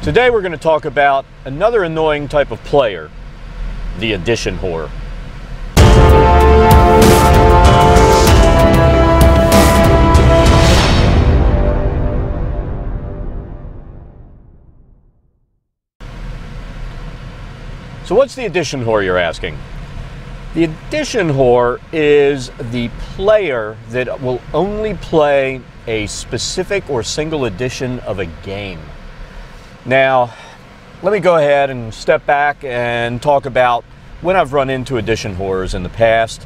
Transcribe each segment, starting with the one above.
Today we're going to talk about another annoying type of player, the edition whore. So what's the edition whore, you're asking? The edition whore is the player that will only play a specific or single edition of a game. Now, let me go ahead and step back and talk about when I've run into edition whores in the past.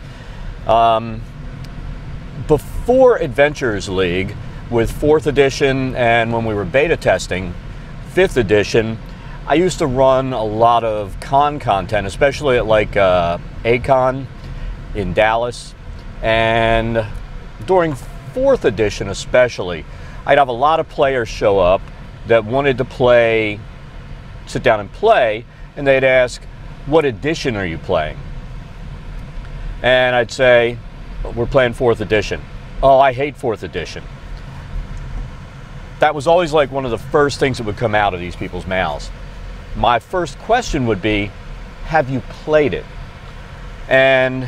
Before Adventures League with 4th edition and when we were beta testing 5th edition, I used to run a lot of content, especially at like A-Con in Dallas. And during 4th edition especially, I'd have a lot of players show up that wanted to sit down and play, and they'd ask, what edition are you playing? And I'd say, we're playing 4th edition. Oh, I hate 4th edition. That was always like one of the first things that would come out of these people's mouths. My first question would be, have you played it? And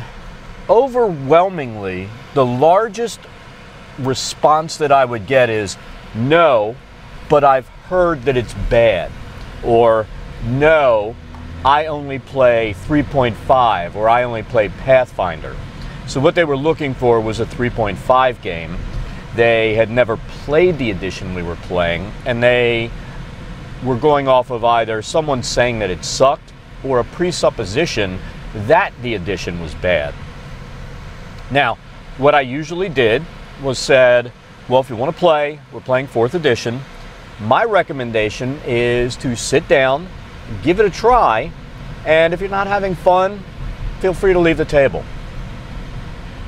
overwhelmingly, the largest response that I would get is, no, but I've heard that it's bad. Or, no, I only play 3.5, or I only play Pathfinder. So what they were looking for was a 3.5 game. They had never played the edition we were playing, and they were going off of either someone saying that it sucked or a presupposition that the edition was bad. Now, what I usually did was said, well, if you want to play, we're playing 4th edition. My recommendation is to sit down, give it a try, and if you're not having fun, feel free to leave the table.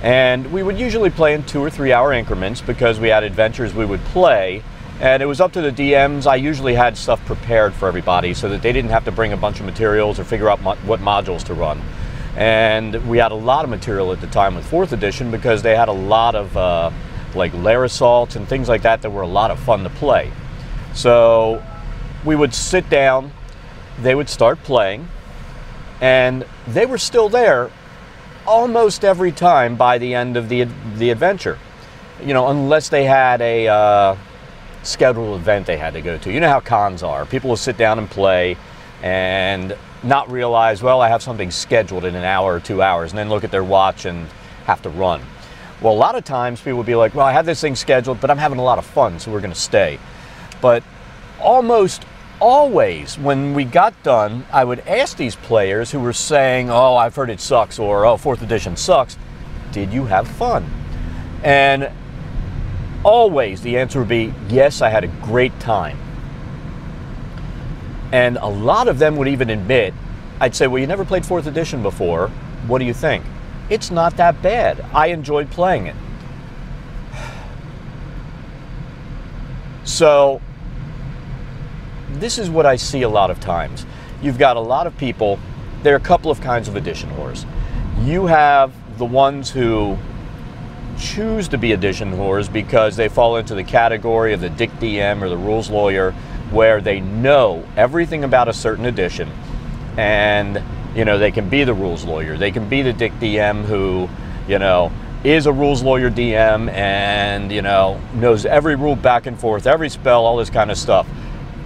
And we would usually play in 2 or 3 hour increments because we had adventures we would play. And it was up to the DMs. I usually had stuff prepared for everybody so that they didn't have to bring a bunch of materials or figure out what modules to run. And we had a lot of material at the time with 4th edition because they had a lot of like lair assaults and things like that that were a lot of fun to play. So we would sit down, they would start playing, and they were still there almost every time by the end of the adventure. You know, unless they had a scheduled event they had to go to. You know how cons are. People will sit down and play and not realize, well, I have something scheduled in an hour or 2 hours, and then look at their watch and have to run. Well, a lot of times people would be like, well, I have this thing scheduled, but I'm having a lot of fun, so we're going to stay. But almost always when we got done, I would ask these players who were saying, oh, I've heard it sucks, or oh, 4th edition sucks, did you have fun? And always the answer would be, yes, I had a great time. And a lot of them would even admit, I'd say, well, you never played 4th edition before. What do you think? It's not that bad. I enjoyed playing it. So this is what I see a lot of times. You've got a lot of people, there are a couple of kinds of edition whores. You have the ones who choose to be edition whores because they fall into the category of the Dick DM or the rules lawyer, where they know everything about a certain edition, and you know, they can be the rules lawyer, they can be the Dick DM who, you know, is a rules lawyer DM and, you know, knows every rule back and forth, every spell, all this kind of stuff.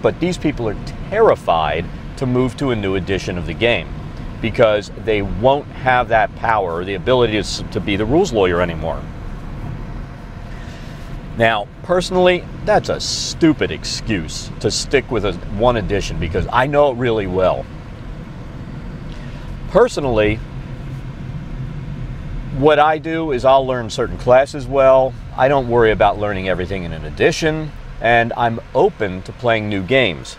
But these people are terrified to move to a new edition of the game because they won't have that power or the ability to be the rules lawyer anymore. Now, personally, that's a stupid excuse to stick with one edition because I know it really well. Personally, what I do is I'll learn certain classes well. I don't worry about learning everything in an edition, and I'm open to playing new games.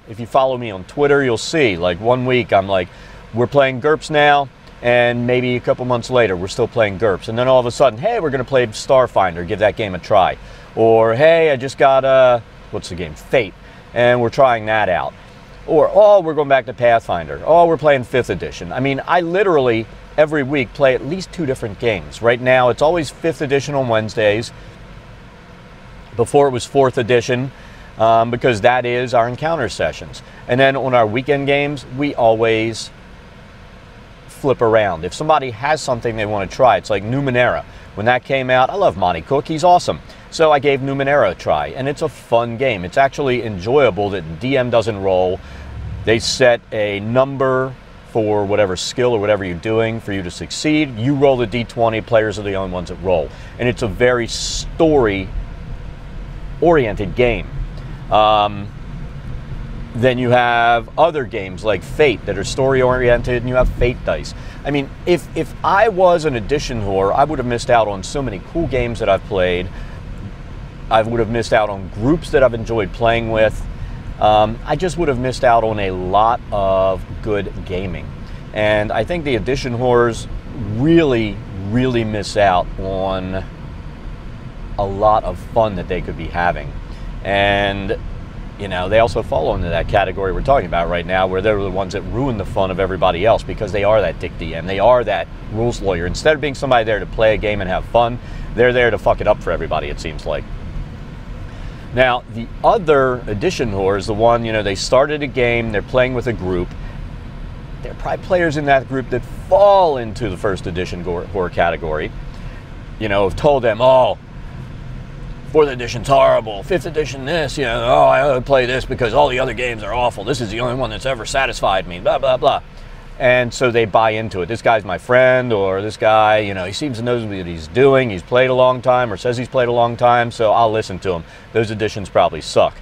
If you follow me on Twitter, you'll see, like, one week I'm like, we're playing GURPS now, and maybe a couple months later we're still playing GURPS, and then all of a sudden, hey, we're going to play Starfinder, give that game a try. Or, hey, I just got, what's the game? Fate, and we're trying that out. Or, oh, we're going back to Pathfinder. Oh, we're playing 5th edition. I mean, I literally, every week, play at least 2 different games. Right now, it's always 5th edition on Wednesdays. Before it was 4th edition. because that is our encounter sessions. And then on our weekend games, we always flip around. If somebody has something they want to try, it's like Numenera. When that came out, I love Monty Cook, he's awesome. So I gave Numenera a try, and it's a fun game. It's actually enjoyable that DM doesn't roll. They set a number for whatever skill or whatever you're doing for you to succeed. You roll the D20, players are the only ones that roll. And it's a very story-oriented game. Then you have other games like Fate that are story-oriented, and you have Fate dice. I mean, if I was an edition whore, I would have missed out on so many cool games that I've played. I would have missed out on groups that I've enjoyed playing with. I just would have missed out on a lot of good gaming. And I think the edition whores really, really miss out on a lot of fun that they could be having. And you know, they also fall into that category we're talking about right now, where they're the ones that ruin the fun of everybody else because they are that dick DM. They are that rules lawyer. Instead of being somebody there to play a game and have fun, they're there to fuck it up for everybody, it seems like. Now, the other edition whore is the one, you know, they started a game, they're playing with a group. There are probably players in that group that fall into the first edition whore category. You know, have told them, oh, 4th edition's horrible, 5th edition this, you know, oh, I ought to play this because all the other games are awful. This is the only one that's ever satisfied me, blah, blah, blah. And so they buy into it. This guy's my friend, or this guy, you know, he seems to know what he's doing. He's played a long time or says he's played a long time, so I'll listen to him. Those editions probably suck.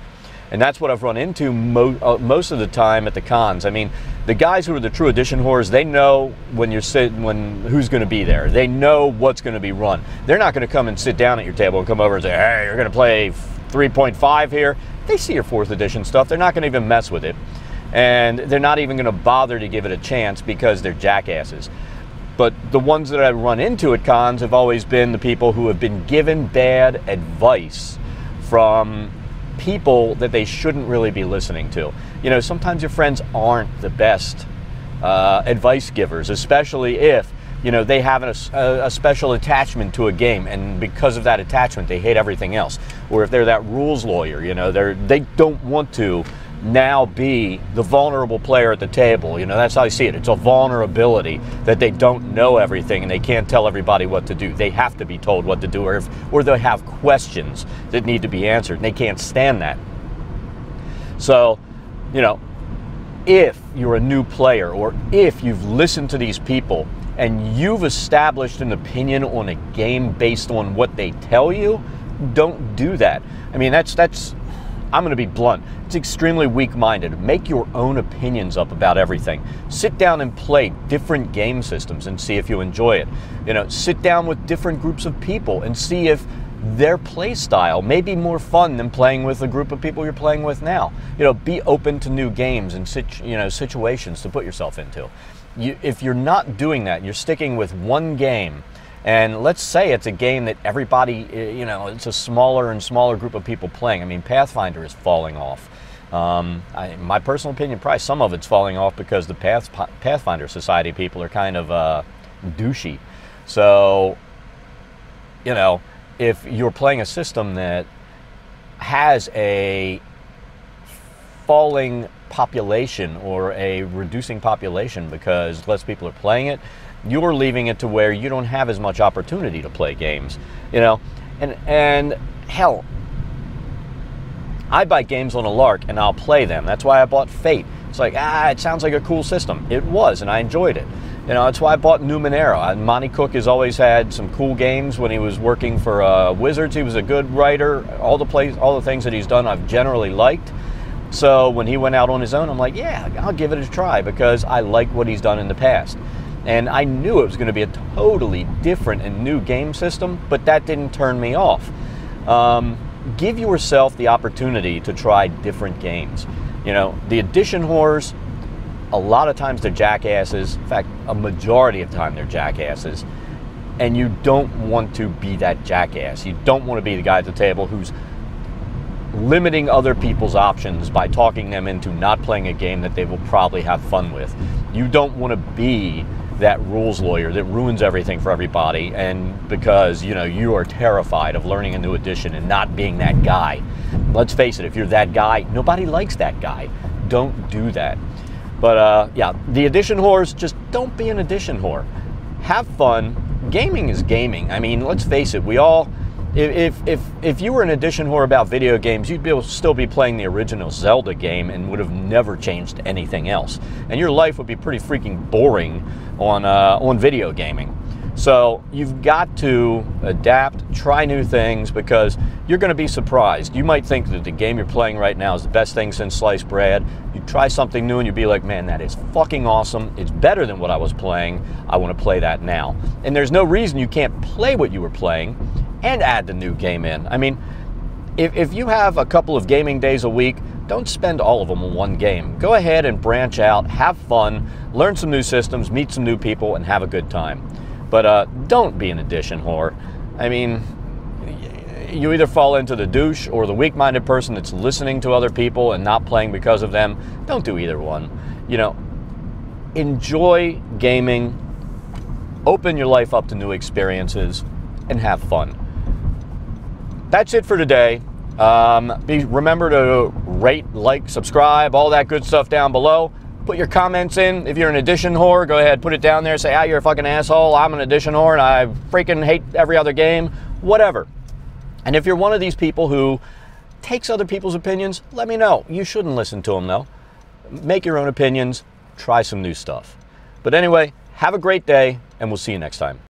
And that's what I've run into most of the time at the cons. I mean, the guys who are the true edition whores, they know when you're who's going to be there. They know what's going to be run. They're not going to come and sit down at your table and come over and say, hey, you're going to play 3.5 here. They see your 4th edition stuff. They're not going to even mess with it. And they're not even going to bother to give it a chance because they're jackasses. But the ones that I run into at cons have always been the people who have been given bad advice from people that they shouldn't really be listening to. You know, sometimes your friends aren't the best advice givers, especially if, you know, they have a special attachment to a game, and because of that attachment, they hate everything else. Or if they're that rules lawyer, you know, they don't want to now be the vulnerable player at the table. You know, that's how I see it. It's a vulnerability that they don't know everything and they can't tell everybody what to do. They have to be told what to do, or they have questions that need to be answered, and they can't stand that. So, you know, if you're a new player, or if you've listened to these people and you've established an opinion on a game based on what they tell you, don't do that. I mean, I'm going to be blunt. It's extremely weak-minded. Make your own opinions up about everything. Sit down and play different game systems and see if you enjoy it. You know, sit down with different groups of people and see if their play style may be more fun than playing with a group of people you're playing with now. You know, be open to new games and situations to put yourself into. If you're not doing that, you're sticking with one game. And let's say it's a game that everybody, you know, it's a smaller and smaller group of people playing. I mean, Pathfinder is falling off. My personal opinion, probably some of it's falling off because the Pathfinder Society people are kind of douchey. So, you know, if you're playing a system that has a falling population or a reducing population because less people are playing it, you're leaving it to where you don't have as much opportunity to play games, you know, and hell, I buy games on a lark and I'll play them. That's why I bought Fate. It's like, it sounds like a cool system. It was, and I enjoyed it. You know, that's why I bought Numenera. Monty Cook has always had some cool games when he was working for Wizards. He was a good writer. All the things that he's done, I've generally liked. So when he went out on his own, I'm like, yeah, I'll give it a try because I like what he's done in the past. And I knew it was going to be a totally different and new game system, but that didn't turn me off. Give yourself the opportunity to try different games. You know, the edition whores, a lot of times they're jackasses. In fact, a majority of the time they're jackasses. And you don't want to be that jackass. You don't want to be the guy at the table who's limiting other people's options by talking them into not playing a game that they will probably have fun with. You don't want to be that rules lawyer that ruins everything for everybody, and because you are terrified of learning a new edition and not being that guy. Let's face it, if you're that guy, nobody likes that guy. Don't do that. But yeah, the edition whores, just don't be an edition whore. Have fun. Gaming is gaming. I mean, let's face it, we all, if you were an edition whore about video games, you'd still be playing the original Zelda game and would have never changed anything else. And your life would be pretty freaking boring on video gaming. So you've got to adapt, try new things, because you're going to be surprised. You might think that the game you're playing right now is the best thing since sliced bread. You try something new and you'd be like, man, that is fucking awesome. It's better than what I was playing. I want to play that now. And there's no reason you can't play what you were playing and add the new game in. I mean, if you have a couple of gaming days a week, don't spend all of them on one game. Go ahead and branch out, have fun, learn some new systems, meet some new people, and have a good time. But don't be an edition whore. I mean, you either fall into the douche or the weak-minded person that's listening to other people and not playing because of them. Don't do either one. Enjoy gaming, open your life up to new experiences, and have fun. That's it for today. Remember to rate, like, subscribe, all that good stuff down below. Put your comments in. If you're an edition whore, go ahead, put it down there. Say, you're a fucking asshole. I'm an edition whore and I freaking hate every other game. Whatever. And if you're one of these people who takes other people's opinions, let me know. You shouldn't listen to them, though. Make your own opinions. Try some new stuff. But anyway, have a great day, and we'll see you next time.